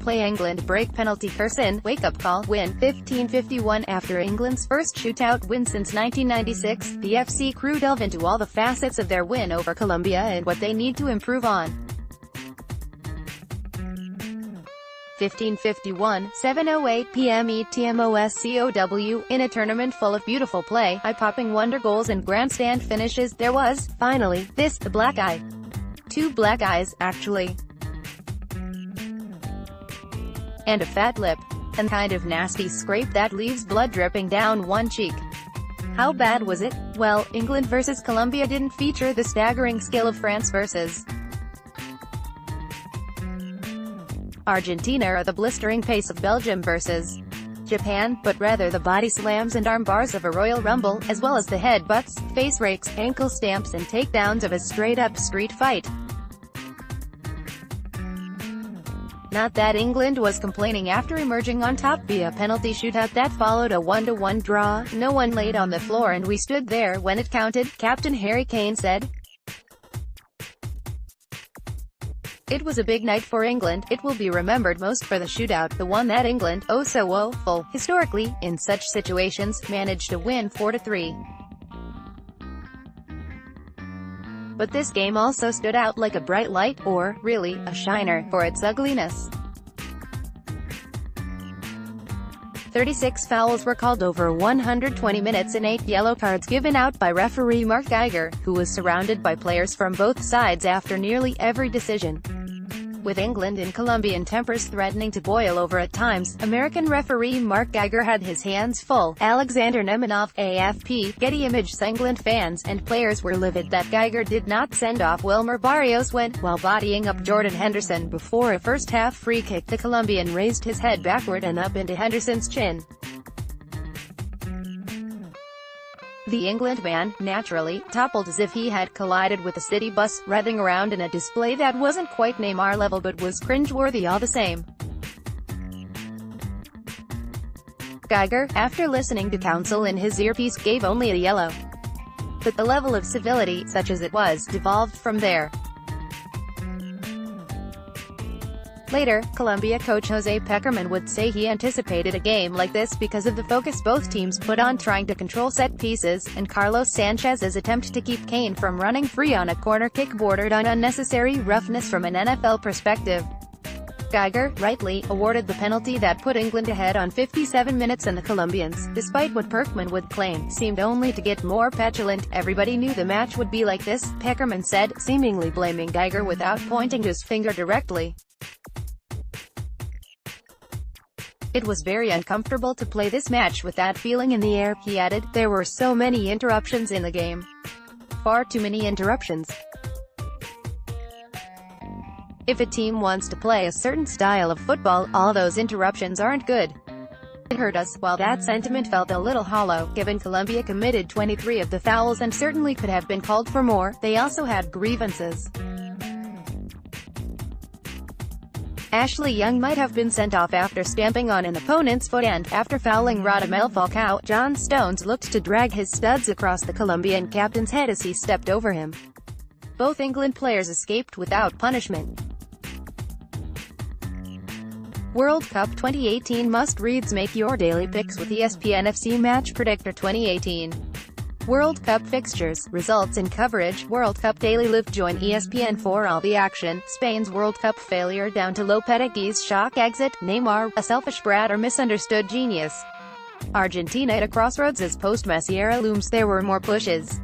playEngland break penalty curse in, wake-up call, win, 15-51. After England's first shootout win since 1996, the FC crew delve into all the facets of their win over Colombia and what they need to improve on. 15:51, 7:08 p.m. ETMOSCOW. In a tournament full of beautiful play, eye-popping wonder goals and grandstand finishes, there was, finally, the black eye. Two black eyes, actually. And a fat lip. And kind of nasty scrape that leaves blood dripping down one cheek. How bad was it? Well, England versus Colombia didn't feature the staggering skill of France versus Argentina or the blistering pace of Belgium versus Japan, but rather the body slams and arm bars of a Royal Rumble, as well as the headbutts, face rakes, ankle stamps and takedowns of a straight-up street fight. Not that England was complaining after emerging on top via penalty shootout that followed a 1-1 draw. No one laid on the floor and we stood there when it counted, Captain Harry Kane said. It was a big night for England. It will be remembered most for the shootout, the one that England, oh so woeful, historically, in such situations, managed to win 4-3. But this game also stood out like a bright light, or, really, a shiner, for its ugliness. 36 fouls were called over 120 minutes and 8 yellow cards given out by referee Mark Geiger, who was surrounded by players from both sides after nearly every decision. With England and Colombian tempers threatening to boil over at times, American referee Mark Geiger had his hands full. Alexander Nemanov, AFP, Getty Images. England fans and players were livid that Geiger did not send off Wilmer Barrios while bodying up Jordan Henderson before a first-half free kick. The Colombian raised his head backward and up into Henderson's chin. The England man, naturally, toppled as if he had collided with a city bus, writhing around in a display that wasn't quite Neymar level but was cringeworthy all the same. Geiger, after listening to counsel in his earpiece, gave only a yellow. But the level of civility, such as it was, devolved from there. Later, Colombia coach Jose Pekerman would say he anticipated a game like this because of the focus both teams put on trying to control set pieces, and Carlos Sanchez's attempt to keep Kane from running free on a corner kick bordered on unnecessary roughness from an NFL perspective. Geiger, rightly, awarded the penalty that put England ahead on 57 minutes, and the Colombians, despite what Pekerman would claim, seemed only to get more petulant. Everybody knew the match would be like this, Pekerman said, seemingly blaming Geiger without pointing his finger directly. It was very uncomfortable to play this match with that feeling in the air, he added. There were so many interruptions in the game. Far too many interruptions. If a team wants to play a certain style of football, all those interruptions aren't good. It hurt us. While that sentiment felt a little hollow, given Colombia committed 23 of the fouls and certainly could have been called for more, they also had grievances. Ashley Young might have been sent off after stamping on an opponent's foot, and, after fouling Radamel Falcao, John Stones looked to drag his studs across the Colombian captain's head as he stepped over him. Both England players escaped without punishment. World Cup 2018 must-reads. Make your daily picks with ESPN FC Match Predictor 2018. World Cup fixtures, results and coverage. World Cup Daily Live. Join ESPN for all the action. Spain's World Cup failure down to Lopetegui's shock exit. Neymar, a selfish brat or misunderstood genius. Argentina at a crossroads as post-Messi era looms. There were more pushes,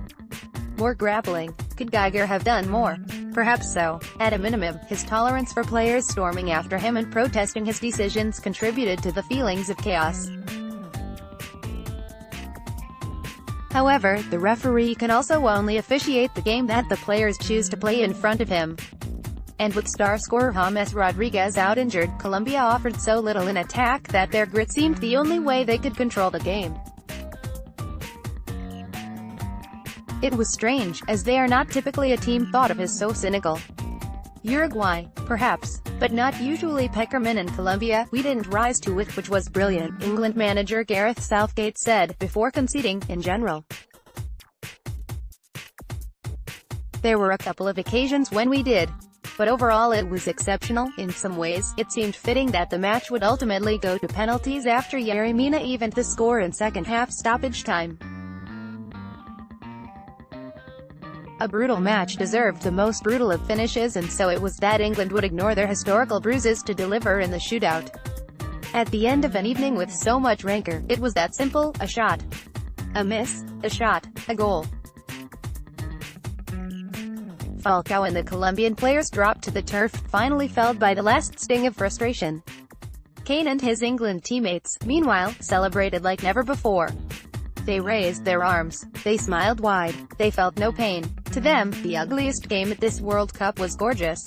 more grappling. Could Geiger have done more? Perhaps so. At a minimum, his tolerance for players storming after him and protesting his decisions contributed to the feelings of chaos. However, the referee can also only officiate the game that the players choose to play in front of him. And with star scorer James Rodriguez out injured, Colombia offered so little in attack that their grit seemed the only way they could control the game. It was strange, as they are not typically a team thought of as so cynical. Uruguay, perhaps, but not usually. Pekerman and Colombia, we didn't rise to it, which was brilliant, England manager Gareth Southgate said, before conceding. In general, there were a couple of occasions when we did. but overall it was exceptional. In some ways, it seemed fitting that the match would ultimately go to penalties after Yerry Mina evened the score in second-half stoppage time. A brutal match deserved the most brutal of finishes, and so it was that England would ignore their historical bruises to deliver in the shootout. At the end of an evening with so much rancor, it was that simple: a shot, a miss, a shot, a goal. Falcao and the Colombian players dropped to the turf, finally felled by the last sting of frustration. Kane and his England teammates, meanwhile, celebrated like never before. They raised their arms, they smiled wide, they felt no pain. To them, the ugliest game at this World Cup was gorgeous.